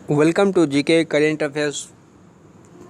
Welcome to GK current affairs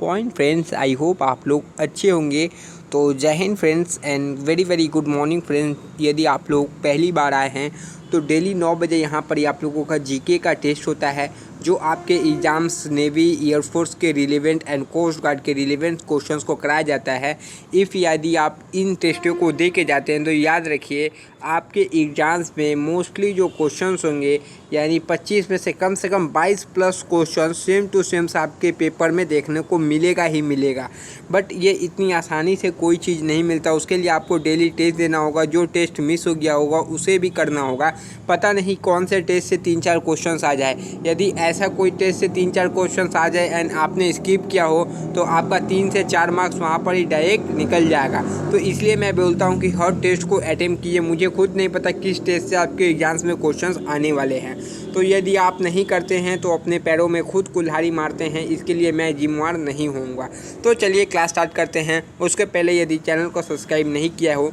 point friends. I hope आप लोग अच्छे होंगे। तो जय Hind friends and very very good morning friends. यदि आप लोग पहली बार आए हैं तो डेली 9 बजे यहाँ पर आप लोगों का जीके का टेस्ट होता है, जो आपके एग्ज़ाम्स नेवी एयरफोर्स के रिलेवेंट एंड कोस्ट गार्ड के रिलेवेंट क्वेश्चंस को कराया जाता है। इफ़ यदि आप इन टेस्टों को दे के जाते हैं तो याद रखिए आपके एग्ज़ाम्स में मोस्टली जो क्वेश्चंस होंगे यानी 25 में से कम 22 plus question same to same आपके पेपर में देखने को मिलेगा ही मिलेगा। बट ये इतनी आसानी से कोई चीज़ नहीं मिलता, उसके लिए आपको डेली टेस्ट देना होगा। जो टेस्ट मिस हो गया होगा उसे भी करना होगा। पता नहीं कौन से टेस्ट से 3-4 क्वेश्चंस आ जाए। यदि ऐसा कोई टेस्ट से 3-4 क्वेश्चंस आ जाए एंड आपने स्किप किया हो तो आपका 3 से 4 मार्क्स वहाँ पर ही डायरेक्ट निकल जाएगा। तो इसलिए मैं बोलता हूँ कि हर टेस्ट को अटेम्प्ट कीजिए। मुझे खुद नहीं पता किस टेस्ट से आपके एग्जाम्स में क्वेश्चंस आने वाले हैं, तो यदि आप नहीं करते हैं तो अपने पैरों में खुद कुल्हाड़ी मारते हैं। इसके लिए मैं जिम्मेवार नहीं होऊंगा। तो चलिए क्लास स्टार्ट करते हैं। उसके पहले यदि चैनल को सब्सक्राइब नहीं किया हो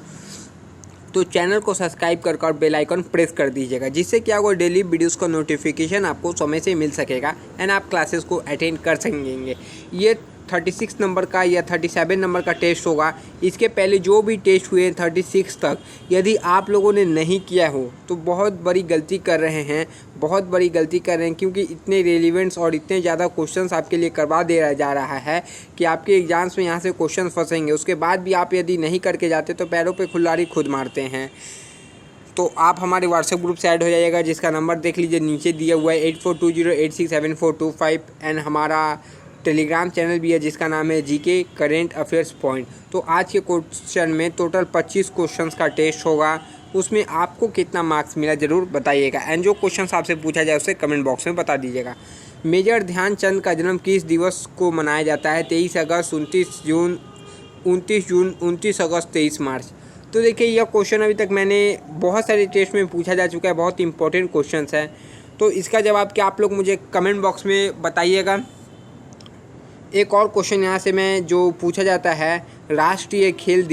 तो चैनल को सब्सक्राइब कर बेल आइकन प्रेस कर दीजिएगा, जिससे क्या होगा डेली वीडियोस का नोटिफिकेशन आपको समय से मिल सकेगा एंड आप क्लासेस को अटेंड कर सकेंगे। ये 36 नंबर का या 37 नंबर का टेस्ट होगा। इसके पहले जो भी टेस्ट हुए 36 तक यदि आप लोगों ने नहीं किया हो तो बहुत बड़ी गलती कर रहे हैं, बहुत बड़ी गलती कर रहे हैं, क्योंकि इतने रेलिवेंट्स और इतने ज़्यादा क्वेश्चंस आपके लिए करवा दिया जा रहा है कि आपके एग्जाम्स में यहाँ से क्वेश्चन फंसेंगे। उसके बाद भी आप यदि नहीं करके जाते तो पैरों पे कुल्हाड़ी खुद मारते हैं। तो आप हमारे व्हाट्सएप ग्रुप से ऐड हो जाइएगा, जिसका नंबर देख लीजिए नीचे दिया हुआ है 8420867425 एंड हमारा टेलीग्राम चैनल भी है जिसका नाम है जीके करेंट अफेयर्स पॉइंट। तो आज के क्वेश्चन में टोटल 25 क्वेश्चंस का टेस्ट होगा। उसमें आपको कितना मार्क्स मिला ज़रूर बताइएगा एंड जो क्वेश्चंस आपसे पूछा जाए उसे कमेंट बॉक्स में बता दीजिएगा। मेजर ध्यानचंद का जन्म किस दिवस को मनाया जाता है? 23 अगस्त, 29 जून, 29 अगस्त, 23 मार्च। तो देखिए यह क्वेश्चन अभी तक मैंने बहुत सारे टेस्ट में पूछा जा चुका है, बहुत इंपॉर्टेंट क्वेश्चन है। तो इसका जवाब क्या आप लोग मुझे कमेंट बॉक्स में बताइएगा। एक और क्वेश्चन यहाँ से मैं जो पूछा जाता है, राष्ट्रीय खेल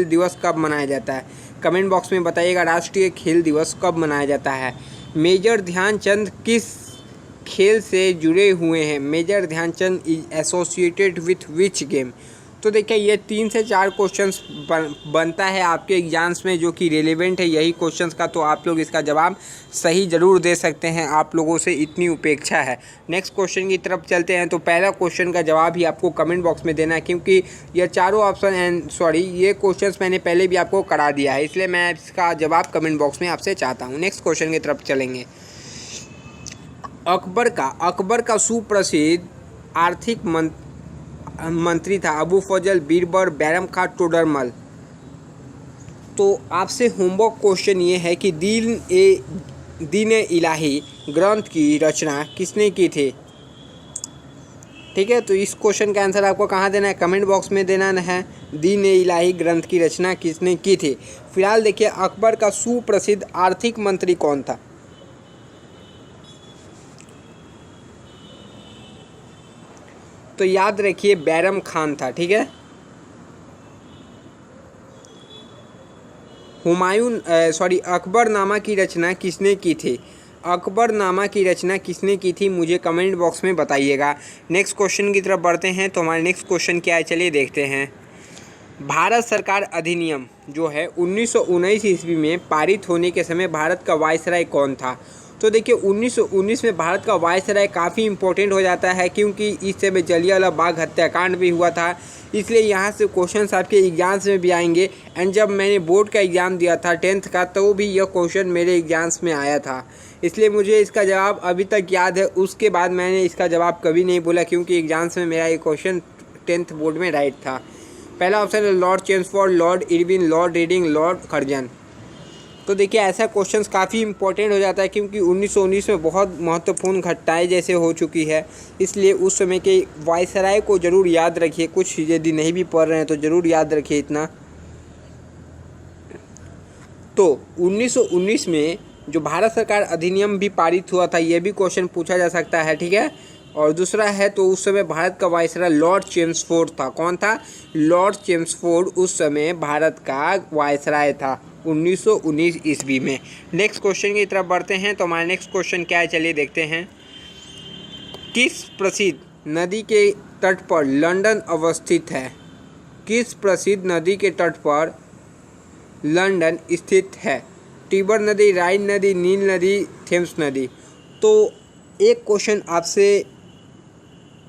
दिवस कब मनाया जाता है? कमेंट बॉक्स में बताइएगा राष्ट्रीय खेल दिवस कब मनाया जाता है। मेजर ध्यानचंद किस खेल से जुड़े हुए हैं? Major Dhyan Chand is associated with which game? तो देखिए ये 3 से 4 क्वेश्चंस बनता है आपके एग्जाम्स में जो कि रेलेवेंट है यही क्वेश्चंस का, तो आप लोग इसका जवाब सही ज़रूर दे सकते हैं। आप लोगों से इतनी उपेक्षा है। नेक्स्ट क्वेश्चन की तरफ चलते हैं। तो पहला क्वेश्चन का जवाब ही आपको कमेंट बॉक्स में देना है, क्योंकि ये चारों ऑप्शन ये क्वेश्चन मैंने पहले भी आपको करा दिया है, इसलिए मैं इसका जवाब कमेंट बॉक्स में आपसे चाहता हूँ। नेक्स्ट क्वेश्चन की तरफ चलेंगे। अकबर का सुप्रसिद्ध आर्थिक मंत्री था अबू फजल, बीरबल, बैरम खां, टोडरमल। तो आपसे होमवर्क क्वेश्चन ये है कि दीन इलाही ग्रंथ की रचना किसने की थी? ठीक है, तो इस क्वेश्चन का आंसर आपको कहाँ देना है? कमेंट बॉक्स में देना है। दीन इलाही ग्रंथ की रचना किसने की थी? फिलहाल देखिए अकबर का सुप्रसिद्ध आर्थिक मंत्री कौन था? तो याद रखिए बैरम खान था। ठीक है, अकबरनामा की रचना किसने की थी? अकबरनामा की रचना किसने की थी मुझे कमेंट बॉक्स में बताइएगा। नेक्स्ट क्वेश्चन की तरफ बढ़ते हैं। तो हमारे नेक्स्ट क्वेश्चन क्या है, चलिए देखते हैं। भारत सरकार अधिनियम जो है 1919 ईस्वी में पारित होने के समय भारत का वायसराय कौन था? तो देखिए 1919 में भारत का वायसराय काफ़ी इंपॉर्टेंट हो जाता है, क्योंकि इस समय जलियांवाला बाग हत्याकांड भी हुआ था। इसलिए यहाँ से क्वेश्चंस आपके एग्जाम्स में भी आएंगे। एंड जब मैंने बोर्ड का एग्ज़ाम दिया था 10th का, तो भी यह क्वेश्चन मेरे एग्जाम्स में आया था, इसलिए मुझे इसका जवाब अभी तक याद है। उसके बाद मैंने इसका जवाब कभी नहीं बोला, क्योंकि एग्जाम्स में मेरा ये क्वेश्चन 10th बोर्ड में राइट था। पहला ऑप्शन है Lord Chelmsford, Lord Irwin, Lord reading, Lord Curzon. तो देखिए ऐसा क्वेश्चंस काफ़ी इंपॉर्टेंट हो जाता है, क्योंकि 1919 में बहुत महत्वपूर्ण घटनाएं जैसे हो चुकी है, इसलिए उस समय के वायसराय को ज़रूर याद रखिए। कुछ यदि नहीं भी पढ़ रहे हैं तो ज़रूर याद रखिए इतना। तो 1919 में जो भारत सरकार अधिनियम भी पारित हुआ था, यह भी क्वेश्चन पूछा जा सकता है। ठीक है, और दूसरा है तो उस समय भारत का वायसराय लॉर्ड चेम्सफोर्ड था। कौन था? लॉर्ड चेम्सफोर्ड उस समय भारत का वायसराय था 1919 ईस्वी में। नेक्स्ट क्वेश्चन की तरफ बढ़ते हैं। तो हमारा नेक्स्ट क्वेश्चन क्या है, चलिए देखते हैं। किस प्रसिद्ध नदी के तट पर लंदन अवस्थित है? किस प्रसिद्ध नदी के तट पर लंदन स्थित है? टिबर नदी, राइन नदी, नील नदी, थेम्स नदी। तो एक क्वेश्चन आपसे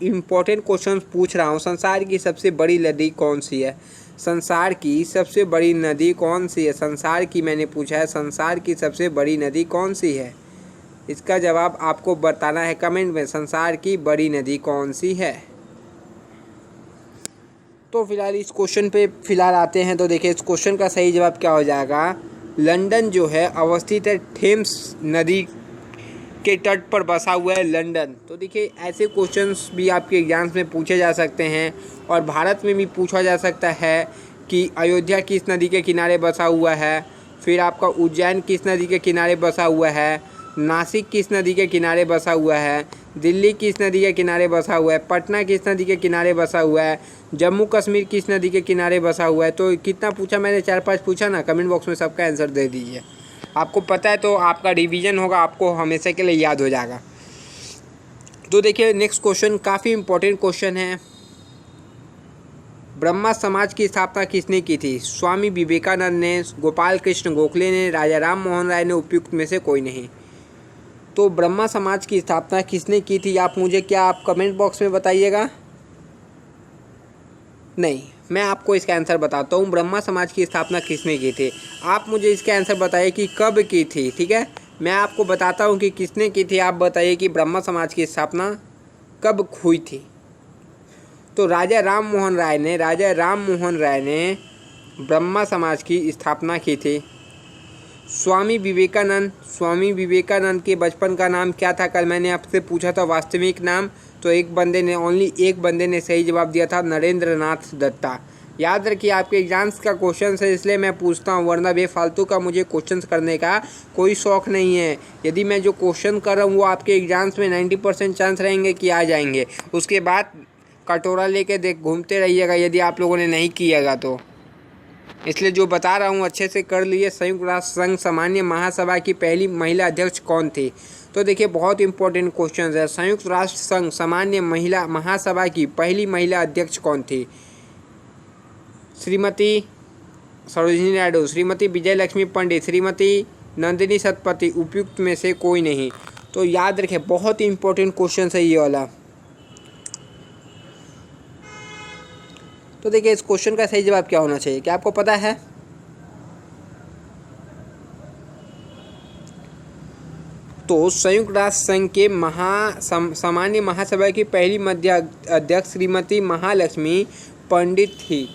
इम्पोर्टेंट क्वेश्चन पूछ रहा हूँ, संसार की सबसे बड़ी नदी कौन सी है? संसार की सबसे बड़ी नदी कौन सी है? संसार की मैंने पूछा है, संसार की सबसे बड़ी नदी कौन सी है? इसका जवाब आपको बताना है कमेंट में, संसार की बड़ी नदी कौन सी है। तो फिलहाल इस क्वेश्चन पे फिलहाल आते हैं। तो देखिए इस क्वेश्चन का सही जवाब क्या हो जाएगा? लंदन जो है अवस्थित है थेम्स नदी के तट पर बसा हुआ है लंदन। तो देखिए ऐसे क्वेश्चंस भी आपके एग्जाम्स में पूछे जा सकते हैं और भारत में भी पूछा जा सकता है कि अयोध्या किस नदी के किनारे बसा हुआ है, फिर आपका उज्जैन किस नदी के किनारे बसा हुआ है, नासिक किस नदी के किनारे बसा हुआ है, दिल्ली किस नदी के किनारे बसा हुआ है, पटना किस नदी के किनारे बसा हुआ है, जम्मू कश्मीर किस नदी के किनारे बसा हुआ है। तो कितना पूछा मैंने? 4-5 पूछा ना। कमेंट बॉक्स में सबका आंसर दे दीजिए। आपको पता है तो आपका रिवीजन होगा, आपको हमेशा के लिए याद हो जाएगा। तो देखिए नेक्स्ट क्वेश्चन काफ़ी इंपॉर्टेंट क्वेश्चन है। ब्रह्मा समाज की स्थापना किसने की थी? स्वामी विवेकानंद ने, गोपाल कृष्ण गोखले ने, राजा राम मोहन राय ने, उपयुक्त में से कोई नहीं। तो ब्रह्मा समाज की स्थापना किसने की थी? आप मुझे क्या आप कमेंट बॉक्स में बताइएगा। नहीं, मैं आपको इसका आंसर बताता हूँ। ब्रह्मा समाज की स्थापना किसने की थी? आप मुझे इसका आंसर बताइए कि कब की थी। ठीक है, मैं आपको बताता हूँ कि किसने की थी। आप बताइए कि ब्रह्मा समाज की स्थापना कब हुई थी। तो राजा राम मोहन राय ने ब्रह्मा समाज की स्थापना की थी। स्वामी विवेकानंद के बचपन का नाम क्या था? कल मैंने आपसे पूछा था वास्तविक नाम, तो एक बंदे ने सही जवाब दिया था, नरेंद्र नाथ दत्ता। याद रखिए आपके एग्जाम्स का क्वेश्चन है इसलिए मैं पूछता हूँ, वरना बेफालतू का मुझे क्वेश्चन करने का कोई शौक़ नहीं है। यदि मैं जो क्वेश्चन कर रहा हूँ वो आपके एग्जाम्स में 90% चांस रहेंगे कि आ जाएंगे। उसके बाद कटोरा लेके घूमते रहिएगा यदि आप लोगों ने नहीं किएगा तो। इसलिए जो बता रहा हूँ अच्छे से कर लिए। संयुक्त राष्ट्र संघ सामान्य महासभा की पहली महिला अध्यक्ष कौन थी? तो देखिए बहुत इंपॉर्टेंट क्वेश्चन है। संयुक्त राष्ट्र संघ सामान्य महिला महासभा की पहली महिला अध्यक्ष कौन थी? श्रीमती सरोजिनी नायडू, श्रीमती विजय लक्ष्मी पंडित, श्रीमती नंदिनी सतपथी, उपयुक्त में से कोई नहीं। तो याद रखें बहुत ही इंपॉर्टेंट क्वेश्चन है ये वाला। तो देखिए इस क्वेश्चन का सही जवाब क्या होना चाहिए, क्या आपको पता है? तो संयुक्त राष्ट्र संघ के सामान्य महासभा की पहली महिला अध्यक्ष श्रीमती महालक्ष्मी पंडित थी।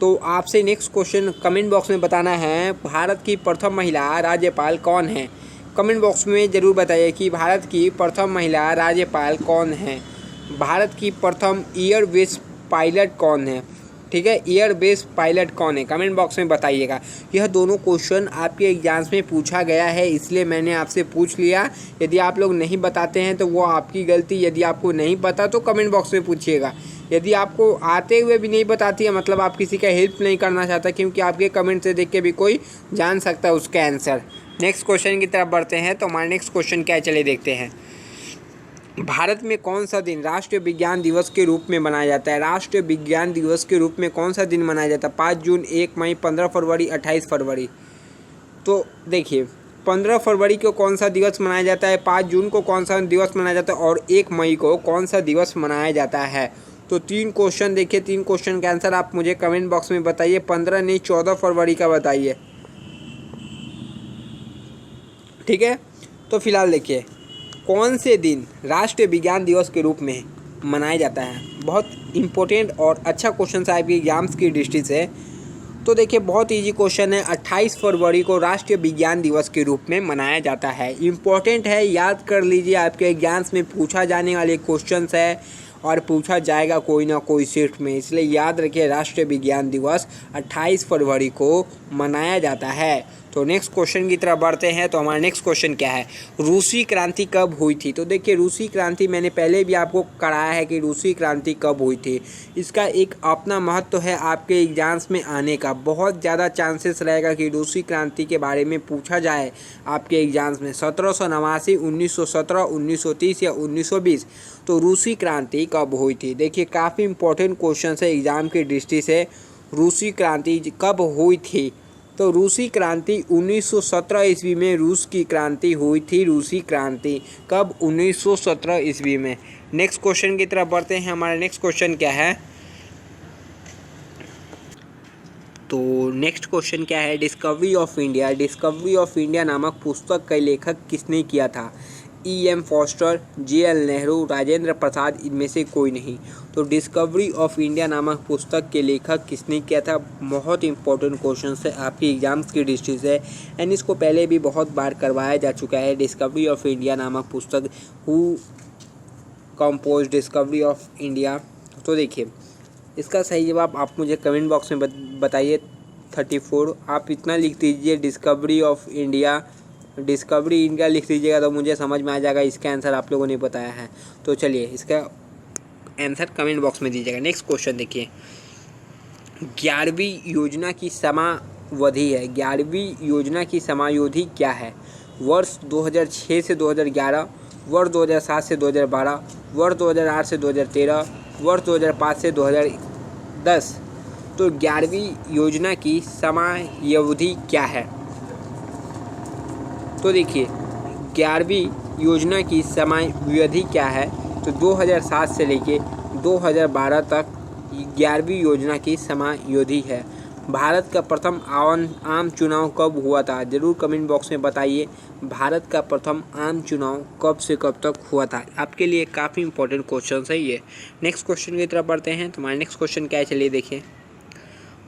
तो आपसे नेक्स्ट क्वेश्चन कमेंट बॉक्स में बताना है, भारत की प्रथम महिला राज्यपाल कौन है? कमेंट बॉक्स में ज़रूर बताइए कि भारत की प्रथम महिला राज्यपाल कौन है। भारत की प्रथम एयरबेस पायलट कौन है? ठीक है, एयरबेस पायलट कौन है? कमेंट बॉक्स में बताइएगा। यह दोनों क्वेश्चन आपके एग्जाम्स में पूछा गया है इसलिए मैंने आपसे पूछ लिया। यदि आप लोग नहीं बताते हैं तो वो आपकी गलती। यदि आपको नहीं पता तो कमेंट बॉक्स में पूछिएगा। यदि आपको आते हुए भी नहीं बताती है मतलब आप किसी का हेल्प नहीं करना चाहता, क्योंकि आपके कमेंट से देख के भी कोई जान सकता है उसका आंसर। नेक्स्ट क्वेश्चन की तरफ बढ़ते हैं। तो हमारा नेक्स्ट क्वेश्चन क्या है, चलिए देखते हैं। भारत में कौन सा दिन राष्ट्रीय विज्ञान दिवस के रूप में मनाया जाता है? राष्ट्रीय विज्ञान दिवस के रूप में कौन सा दिन मनाया जाता है? 5 जून, 1 मई, 15 फरवरी, 28 फरवरी। तो देखिए 15 फरवरी को कौन सा दिवस मनाया जाता है, 5 जून को कौन सा दिवस मनाया जाता है और 1 मई को कौन सा दिवस मनाया जाता है? तो 3 क्वेश्चन देखिए, 3 क्वेश्चन का आंसर आप मुझे कमेंट बॉक्स में बताइए। 15 नहीं 14 फरवरी का बताइए। ठीक है, तो फिलहाल देखिए कौन से दिन राष्ट्रीय विज्ञान दिवस के रूप में मनाया जाता है। बहुत इम्पोर्टेंट और अच्छा क्वेश्चन है आपके एग्जाम्स की दृष्टि से। तो देखिए बहुत इजी क्वेश्चन है, 28 फरवरी को राष्ट्रीय विज्ञान दिवस के रूप में मनाया जाता है। इम्पोर्टेंट है, याद कर लीजिए, आपके एग्जाम्स में पूछा जाने वाले क्वेश्चन है और पूछा जाएगा कोई ना कोई शिफ्ट में, इसलिए याद रखिए राष्ट्रीय विज्ञान दिवस 28 फरवरी को मनाया जाता है। तो नेक्स्ट क्वेश्चन की तरफ बढ़ते हैं। तो हमारा नेक्स्ट क्वेश्चन क्या है, रूसी क्रांति कब हुई थी। तो देखिए रूसी क्रांति मैंने पहले भी आपको कराया है कि रूसी क्रांति कब हुई थी। इसका एक अपना महत्व है, आपके एग्जाम्स में आने का बहुत ज़्यादा चांसेस रहेगा कि रूसी क्रांति के बारे में पूछा जाए आपके एग्जाम्स में। 1789, 1917, 1930 या 1920। तो रूसी क्रांति कब हुई थी। देखिए काफ़ी इंपॉर्टेंट क्वेश्चन है एग्ज़ाम की दृष्टि से। रूसी क्रांति कब हुई थी। तो रूसी क्रांति 1917 ईस्वी में रूस की क्रांति हुई थी। रूसी क्रांति कब, 1917 ईस्वी में। नेक्स्ट क्वेश्चन की तरफ बढ़ते हैं। हमारा नेक्स्ट क्वेश्चन क्या है, तो नेक्स्ट क्वेश्चन क्या है, discovery of India. Discovery of India नामक पुस्तक का लेखक किसने किया था। E.M. Foster, J.L. Nehru, Rajendra Prasad, इनमें से कोई नहीं। तो डिस्कवरी ऑफ इंडिया नामक पुस्तक के लेखक किसने किया था। बहुत इंपॉर्टेंट क्वेश्चन है आपकी एग्जाम्स की दृष्टि से, एंड इसको पहले भी बहुत बार करवाया जा चुका है। डिस्कवरी ऑफ इंडिया नामक पुस्तक, who compose discovery of India. तो देखिए इसका सही जवाब आप मुझे कमेंट बॉक्स में बताइए। 34 आप इतना लिख दीजिए, discovery of India, discovery India लिख दीजिएगा तो मुझे समझ में आ जाएगा इसका आंसर आप लोगों ने बताया है। तो चलिए इसका आंसर कमेंट बॉक्स में दीजिएगा। नेक्स्ट क्वेश्चन देखिए, 11वीं योजना की समावधि है। 11वीं योजना की समायोधि क्या है। वर्ष 2006 से 2011, वर्ष 2007 से 2012, वर्ष 2008 से 2013, वर्ष 2005 से 2010। तो 11वीं योजना की समायावधि क्या है। तो देखिए 11वीं योजना की समयावधि क्या है। तो 2007 से लेके 2012 तक 11वीं योजना की समयावधि है। भारत का प्रथम आम चुनाव कब हुआ था, ज़रूर कमेंट बॉक्स में बताइए। भारत का प्रथम आम चुनाव कब से कब तक हुआ था। आपके लिए काफ़ी इंपॉर्टेंट क्वेश्चन है ये। नेक्स्ट क्वेश्चन की तरफ बढ़ते हैं। तो हमारा नेक्स्ट क्वेश्चन क्या है, चलिए देखिए।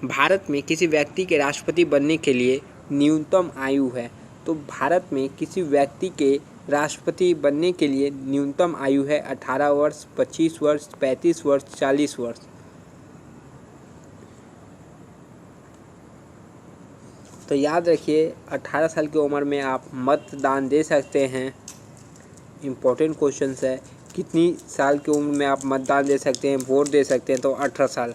भारत में किसी व्यक्ति के राष्ट्रपति बनने के लिए न्यूनतम आयु है। तो भारत में किसी व्यक्ति के राष्ट्रपति बनने के लिए न्यूनतम आयु है 18 वर्ष, 25 वर्ष, 35 वर्ष, 40 वर्ष। तो याद रखिए 18 साल की उम्र में आप मतदान दे सकते हैं। इम्पोर्टेंट क्वेश्चन है, कितनी साल की उम्र में आप मतदान दे सकते हैं, वोट दे सकते हैं। तो 18 साल।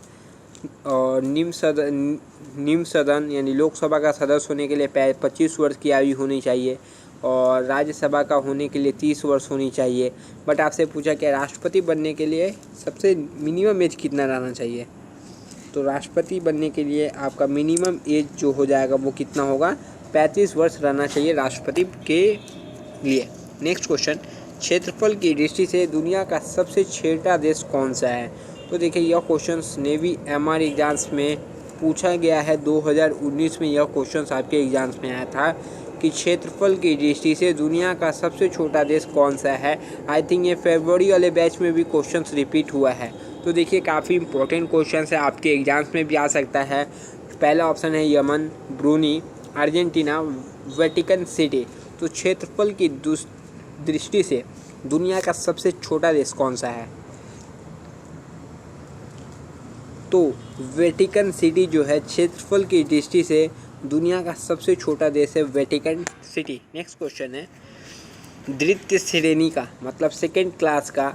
और निम्न सदन यानी लोकसभा का सदस्य होने के लिए 25 वर्ष की आयु होनी चाहिए, और राज्यसभा का होने के लिए 30 वर्ष होनी चाहिए। बट आपसे पूछा कि राष्ट्रपति बनने के लिए सबसे मिनिमम एज कितना रहना चाहिए। तो राष्ट्रपति बनने के लिए आपका मिनिमम एज जो हो जाएगा वो कितना होगा, 35 वर्ष रहना चाहिए राष्ट्रपति के लिए। नेक्स्ट क्वेश्चन, क्षेत्रफल की दृष्टि से दुनिया का सबसे छोटा देश कौन सा है। तो देखिए यह क्वेश्चन नेवी MR एग्जाम्स में पूछा गया है। 2019 में यह क्वेश्चन आपके एग्जाम्स में आया था कि क्षेत्रफल की दृष्टि से दुनिया का सबसे छोटा देश कौन सा है। आई थिंक ये फरवरी वाले बैच में भी क्वेश्चन रिपीट हुआ है। तो देखिए काफ़ी इंपॉर्टेंट क्वेश्चन है, आपके एग्जाम्स में भी आ सकता है। पहला ऑप्शन है Yemen, Bruny, Argentina, Vatican city. तो क्षेत्रफल की दृष्टि से दुनिया का सबसे छोटा देश कौन सा है। तो वेटिकन सिटी जो है क्षेत्रफल की दृष्टि से दुनिया का सबसे छोटा देश है वेटिकन सिटी। नेक्स्ट क्वेश्चन है, द्वितीय श्रेणी का मतलब सेकेंड क्लास का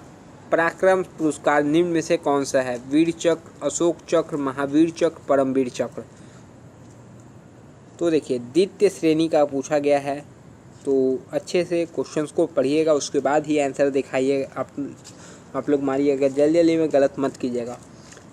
पराक्रम पुरस्कार निम्न में से कौन सा है। वीर चक्र, अशोक चक्र, महावीर चक्र, परमवीर चक्र। तो देखिए द्वितीय श्रेणी का पूछा गया है, तो अच्छे से क्वेश्चंस को पढ़िएगा, उसके बाद ही आंसर दिखाइए। आप लोग मारिएगा, जल्दी जल्दी में गलत मत कीजिएगा।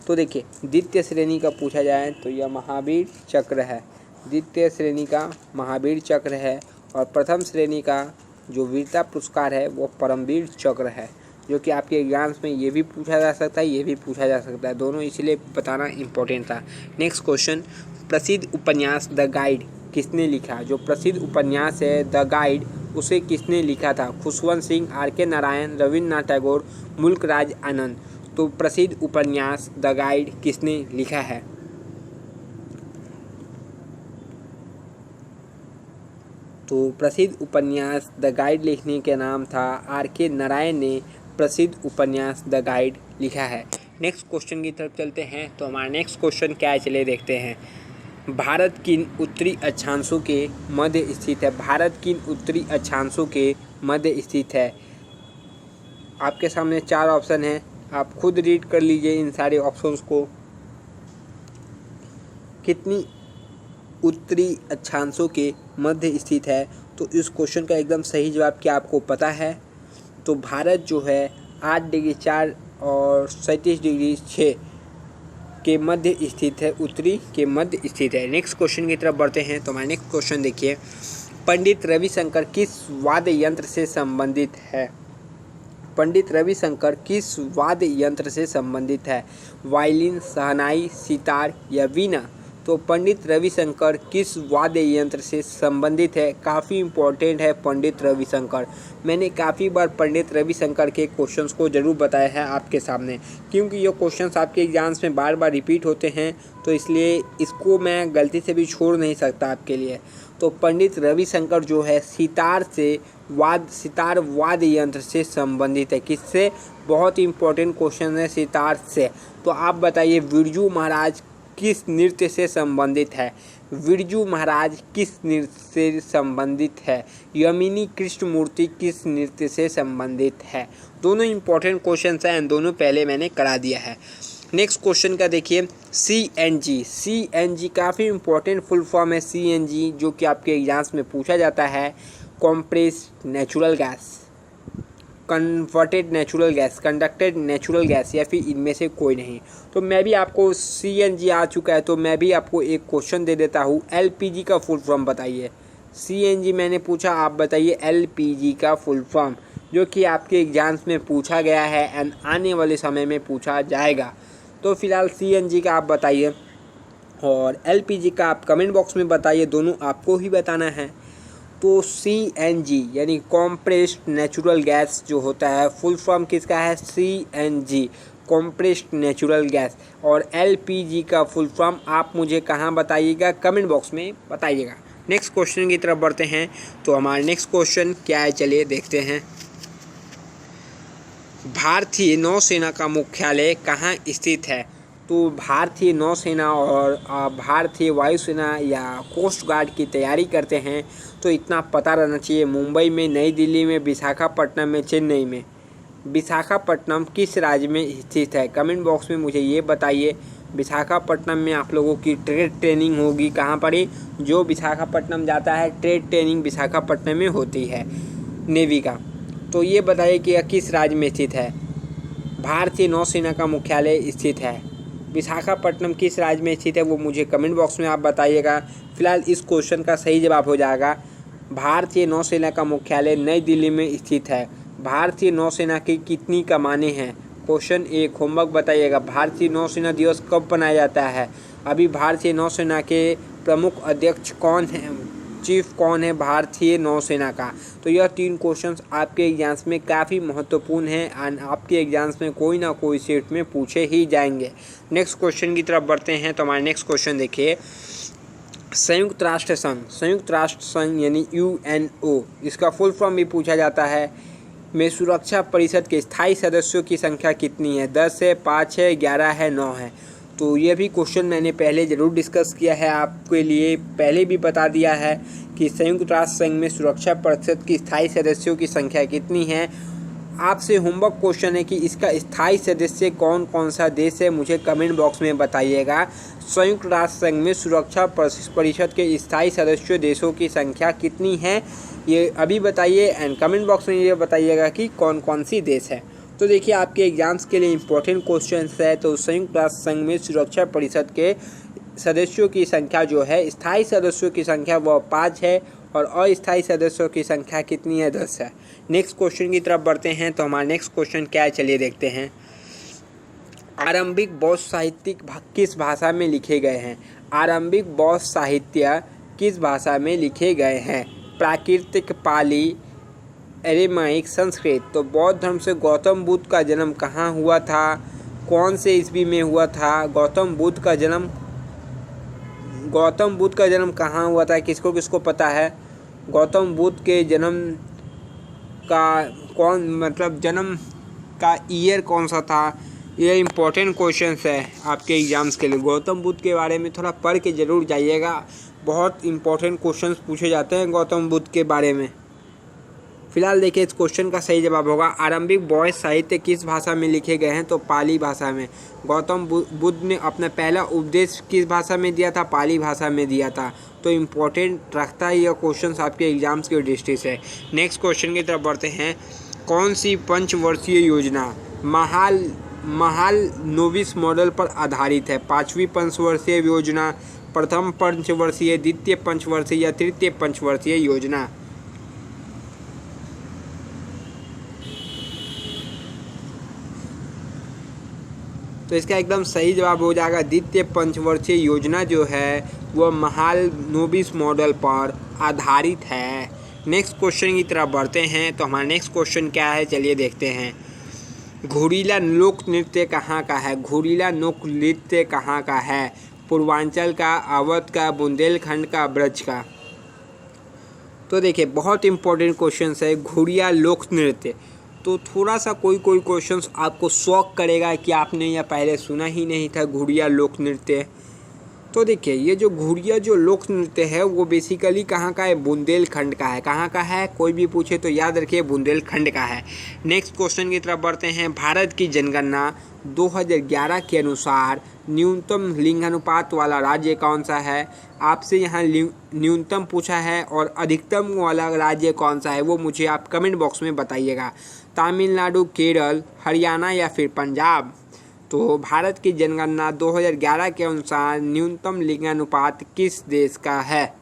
तो देखिए द्वितीय श्रेणी का पूछा जाए तो यह महावीर चक्र है। द्वितीय श्रेणी का महावीर चक्र है, और प्रथम श्रेणी का जो वीरता पुरस्कार है वो परमवीर चक्र है, जो कि आपके एग्जाम्स में ये भी पूछा जा सकता है, ये भी पूछा जा सकता है, दोनों इसलिए बताना इम्पोर्टेंट था। नेक्स्ट क्वेश्चन, प्रसिद्ध उपन्यास द गाइड किसने लिखा। जो प्रसिद्ध उपन्यास है द गाइड उसे किसने लिखा था। खुशवंत सिंह, R.K. नारायण, रविन्द्रनाथ टैगोर, मुल्क राज आनंद। तो प्रसिद्ध उपन्यास द गाइड किसने लिखा है। तो प्रसिद्ध उपन्यास द गाइड लिखने के नाम था R.K. नारायण ने प्रसिद्ध उपन्यास द गाइड लिखा है। नेक्स्ट क्वेश्चन की तरफ चलते हैं। तो हमारा नेक्स्ट क्वेश्चन क्या है, चलिए देखते हैं। भारत किन उत्तरी अक्षांशों के मध्य स्थित है? भारत किन उत्तरी अक्षांशों के मध्य स्थित है? आपके सामने 4 ऑप्शन हैं, आप खुद रीड कर लीजिए इन सारे ऑप्शंस को। कितनी उत्तरी अक्षांशों के मध्य स्थित है? तो इस क्वेश्चन का एकदम सही जवाब क्या आपको पता है? तो भारत जो है 8 डिग्री 4 और 37 डिग्री 6 के मध्य स्थित है, उत्तरी के मध्य स्थित है। नेक्स्ट क्वेश्चन की तरफ बढ़ते हैं। तो हमारा नेक्स्ट क्वेश्चन देखिए, पंडित रविशंकर किस वाद्य यंत्र से संबंधित है? पंडित रविशंकर किस वाद्य यंत्र से संबंधित है? वायलिन, शहनाई, सितार या वीणा? तो पंडित रविशंकर किस वाद्य यंत्र से संबंधित है? काफ़ी इम्पोर्टेंट है पंडित रविशंकर। मैंने काफ़ी बार पंडित रविशंकर के क्वेश्चंस को ज़रूर बताया है आपके सामने, क्योंकि ये क्वेश्चंस आपके एग्जाम्स में बार बार रिपीट होते हैं, तो इसलिए इसको मैं गलती से भी छोड़ नहीं सकता आपके लिए। तो पंडित रविशंकर जो है सितार वाद्य यंत्र से संबंधित है। किससे? बहुत ही इम्पोर्टेंट क्वेश्चन है, सितार से। तो आप बताइए बिरजू महाराज किस नृत्य से संबंधित है? बिरजू महाराज किस नृत्य से संबंधित है? यमिनी कृष्णमूर्ति किस नृत्य से संबंधित है? दोनों इंपॉर्टेंट क्वेश्चन हैं, दोनों पहले मैंने करा दिया है। नेक्स्ट क्वेश्चन का देखिए, CNG। CNG काफ़ी इंपॉर्टेंट फुल फॉर्म है CNG, जो कि आपके एग्जाम्स में पूछा जाता है। Compressed natural gas, converted natural gas, conducted natural gas, या फिर इनमें से कोई नहीं। तो मैं भी आपको CNG आ चुका है, तो मैं भी आपको एक क्वेश्चन दे देता हूँ। LPG का फुल फॉर्म बताइए। CNG मैंने पूछा, आप बताइए LPG का फुल फॉर्म, जो कि आपके एग्जाम्स में पूछा गया है एंड आने वाले समय में पूछा जाएगा। तो फिलहाल CNG का आप बताइए और LPG का आप कमेंट बॉक्स में बताइए, दोनों आपको ही बताना है। तो CNG यानी कॉम्प्रेस्ड नेचुरल गैस जो होता है, फुल फॉर्म किसका है? CNG, compressed natural gas. और LPG का फुल फॉर्म आप मुझे कहाँ बताइएगा? कमेंट बॉक्स में बताइएगा। नेक्स्ट क्वेश्चन की तरफ बढ़ते हैं। तो हमारा नेक्स्ट क्वेश्चन क्या है, चलिए देखते हैं। भारतीय नौसेना का मुख्यालय कहाँ स्थित है? तो भारतीय नौसेना और भारतीय वायुसेना या कोस्ट गार्ड की तैयारी करते हैं, तो इतना पता रहना चाहिए। मुंबई में, नई दिल्ली में, विशाखापट्टनम में, चेन्नई में। विशाखापट्टनम किस राज्य में स्थित है? कमेंट बॉक्स में मुझे ये बताइए। विशाखापट्टनम में आप लोगों की ट्रेड ट्रेनिंग होगी, कहाँ पर ही? जो विशाखापट्टनम जाता है, ट्रेड ट्रेनिंग विशाखापट्टनम में होती है नेवी का। तो ये बताइए कि यह किस राज्य में स्थित है? भारतीय नौसेना का मुख्यालय स्थित है विशाखापट्टनम। किस राज्य में स्थित है वो मुझे कमेंट बॉक्स में आप बताइएगा। फिलहाल इस क्वेश्चन का सही जवाब हो जाएगा, भारतीय नौसेना का मुख्यालय नई दिल्ली में स्थित है। भारतीय नौसेना की कितनी कमानें हैं? क्वेश्चन 1 होमवर्क बताइएगा। भारतीय नौसेना दिवस कब मनाया जाता है? अभी भारतीय नौसेना के प्रमुख अध्यक्ष कौन हैं, चीफ कौन है भारतीय नौसेना का? तो यह 3 क्वेश्चंस आपके एग्जाम्स में काफ़ी महत्वपूर्ण हैं एंड आपके एग्जाम्स में कोई ना कोई सेट में पूछे ही जाएंगे। नेक्स्ट क्वेश्चन की तरफ बढ़ते हैं। तो हमारे नेक्स्ट क्वेश्चन देखिए, संयुक्त राष्ट्र संघ यानी UNO, इसका फुल फॉर्म भी पूछा जाता है, में सुरक्षा परिषद के स्थायी सदस्यों की संख्या कितनी है? 10 है, 5 है, 11 है, 9 है? तो ये भी क्वेश्चन मैंने पहले ज़रूर डिस्कस किया है, आपके लिए पहले भी बता दिया है कि संयुक्त राष्ट्र संघ में सुरक्षा परिषद की स्थायी सदस्यों की संख्या कितनी है। आपसे होमवर्क क्वेश्चन है कि इसका स्थायी सदस्य कौन कौन सा देश है, मुझे कमेंट बॉक्स में बताइएगा। संयुक्त राष्ट्र संघ में सुरक्षा परिषद के स्थायी सदस्य देशों की संख्या कितनी है, ये अभी बताइए एंड कमेंट बॉक्स में ये बताइएगा कि कौन कौन सी देश है। तो देखिए आपके एग्जाम्स के लिए इम्पोर्टेंट क्वेश्चन है। तो संयुक्त राष्ट्र संघ में सुरक्षा परिषद के सदस्यों की संख्या जो है, स्थायी सदस्यों की संख्या वह 5 है और अस्थायी सदस्यों की संख्या कितनी है? 10 है। नेक्स्ट क्वेश्चन की तरफ बढ़ते हैं। तो हमारा नेक्स्ट क्वेश्चन क्या है, चलिए देखते हैं। आरंभिक बौद्ध साहित्य किस भाषा में लिखे गए हैं? आरंभिक बौद्ध साहित्य किस भाषा में लिखे गए हैं? प्राकृतिक, पाली, एरेमाइक, संस्कृत। तो बौद्ध धर्म से गौतम बुद्ध का जन्म कहाँ हुआ था? कौन से ईस्वी में हुआ था? गौतम बुद्ध का जन्म कहाँ हुआ था? किसको किसको पता है? गौतम बुद्ध के जन्म का जन्म का ईयर कौन सा था? ये इम्पोर्टेंट क्वेश्चंस है आपके एग्ज़ाम्स के लिए। गौतम बुद्ध के बारे में थोड़ा पढ़ के ज़रूर जाइएगा, बहुत इम्पोर्टेंट क्वेश्चंस पूछे जाते हैं गौतम बुद्ध के बारे में। फिलहाल देखिए इस क्वेश्चन का सही जवाब होगा आरंभिक बौद्ध साहित्य किस भाषा में लिखे गए हैं, तो पाली भाषा में। गौतम बुद्ध ने अपना पहला उपदेश किस भाषा में दिया था, पाली भाषा में दिया था। तो इम्पोर्टेंट रखता है यह क्वेश्चन आपके एग्जाम्स के दृष्टि से। नेक्स्ट क्वेश्चन की तरफ बढ़ते हैं। कौन सी पंचवर्षीय योजना महालनोबिस मॉडल पर आधारित है? 5वीं पंचवर्षीय योजना, प्रथम पंचवर्षीय, द्वितीय पंचवर्षीय या तृतीय पंचवर्षीय योजना? तो इसका एकदम सही जवाब हो जाएगा द्वितीय पंचवर्षीय योजना जो है वह महालनोबिस मॉडल पर आधारित है। नेक्स्ट क्वेश्चन की तरफ बढ़ते हैं। तो हमारा नेक्स्ट क्वेश्चन क्या है, चलिए देखते हैं। घुड़ीला लोक नृत्य कहाँ का है? घुड़ीला लोक नृत्य कहाँ का है? पूर्वांचल का, अवध का, बुंदेलखंड का, ब्रज का? तो देखिए बहुत इंपॉर्टेंट क्वेश्चन है घुड़िया लोक नृत्य। तो थोड़ा सा कोई क्वेश्चंस आपको शॉक करेगा कि आपने यह पहले सुना ही नहीं था घुड़िया लोक नृत्य। तो देखिए ये जो घुड़िया जो लोक नृत्य है वो बेसिकली कहाँ का है? बुंदेलखंड का है। कहाँ का है? कोई भी पूछे तो याद रखिए बुंदेलखंड का है। नेक्स्ट क्वेश्चन की तरफ बढ़ते हैं। भारत की जनगणना 2011 के अनुसार न्यूनतम लिंगानुपात वाला राज्य कौन सा है? आपसे यहाँ न्यूनतम पूछा है और अधिकतम वाला राज्य कौन सा है वो मुझे आप कमेंट बॉक्स में बताइएगा। तमिलनाडु, केरल, हरियाणा या फिर पंजाब? तो भारत की जनगणना 2011 के अनुसार न्यूनतम लिंगानुपात किस देश का है?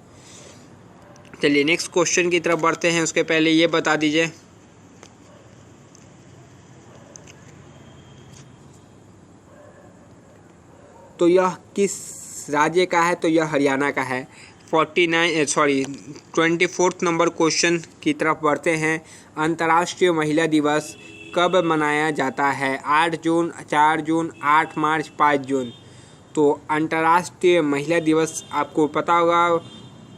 चलिए नेक्स्ट क्वेश्चन की तरफ बढ़ते हैं। उसके पहले ये बता दीजिए तो यह किस राज्य का है? तो यह हरियाणा का है। 24th नंबर क्वेश्चन की तरफ बढ़ते हैं। अंतर्राष्ट्रीय महिला दिवस कब मनाया जाता है? 8 जून, 4 जून, 8 मार्च, 5 जून? तो अंतर्राष्ट्रीय महिला दिवस आपको पता होगा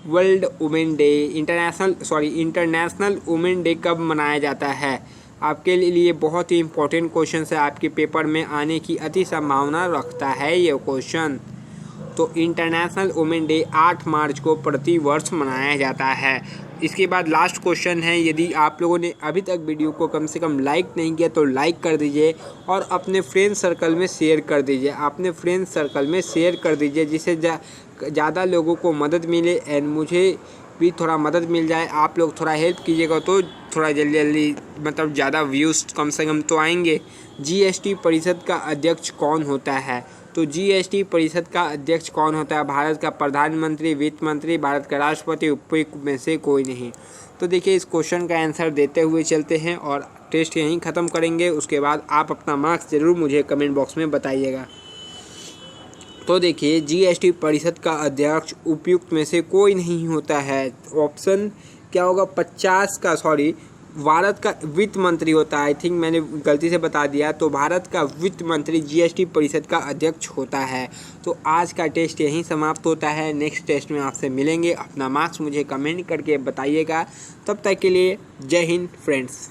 world women day, international women day कब मनाया जाता है? आपके लिए बहुत ही इंपॉर्टेंट क्वेश्चन है, आपके पेपर में आने की अति संभावना रखता है ये क्वेश्चन। तो इंटरनेशनल वुमेन डे 8 मार्च को प्रति वर्ष मनाया जाता है। इसके बाद लास्ट क्वेश्चन है, यदि आप लोगों ने अभी तक वीडियो को कम से कम लाइक नहीं किया तो लाइक कर दीजिए और अपने फ्रेंड सर्कल में शेयर कर दीजिए। अपने फ्रेंड सर्कल में शेयर कर दीजिए जिससे ज़्यादा लोगों को मदद मिले एंड मुझे भी थोड़ा मदद मिल जाए। आप लोग थोड़ा हेल्प कीजिएगा तो थोड़ा जल्दी मतलब ज़्यादा व्यूज़ कम से कम तो आएंगे। जीएसटी परिषद का अध्यक्ष कौन होता है? तो जीएसटी परिषद का अध्यक्ष कौन होता है? भारत का प्रधानमंत्री, वित्त मंत्री, भारत का राष्ट्रपति, उपयुक्त में से कोई नहीं। तो देखिए इस क्वेश्चन का आंसर देते हुए चलते हैं और टेस्ट यहीं ख़त्म करेंगे। उसके बाद आप अपना मार्क्स ज़रूर मुझे कमेंट बॉक्स में बताइएगा। तो देखिए जीएसटी परिषद का अध्यक्ष उपयुक्त में से कोई नहीं होता है। ऑप्शन क्या होगा? भारत का वित्त मंत्री होता है। आई थिंक मैंने गलती से बता दिया। तो भारत का वित्त मंत्री जीएसटी परिषद का अध्यक्ष होता है। तो आज का टेस्ट यहीं समाप्त होता है। नेक्स्ट टेस्ट में आपसे मिलेंगे। अपना मार्क्स मुझे कमेंट करके बताइएगा। तब तक के लिए जय हिंद फ्रेंड्स।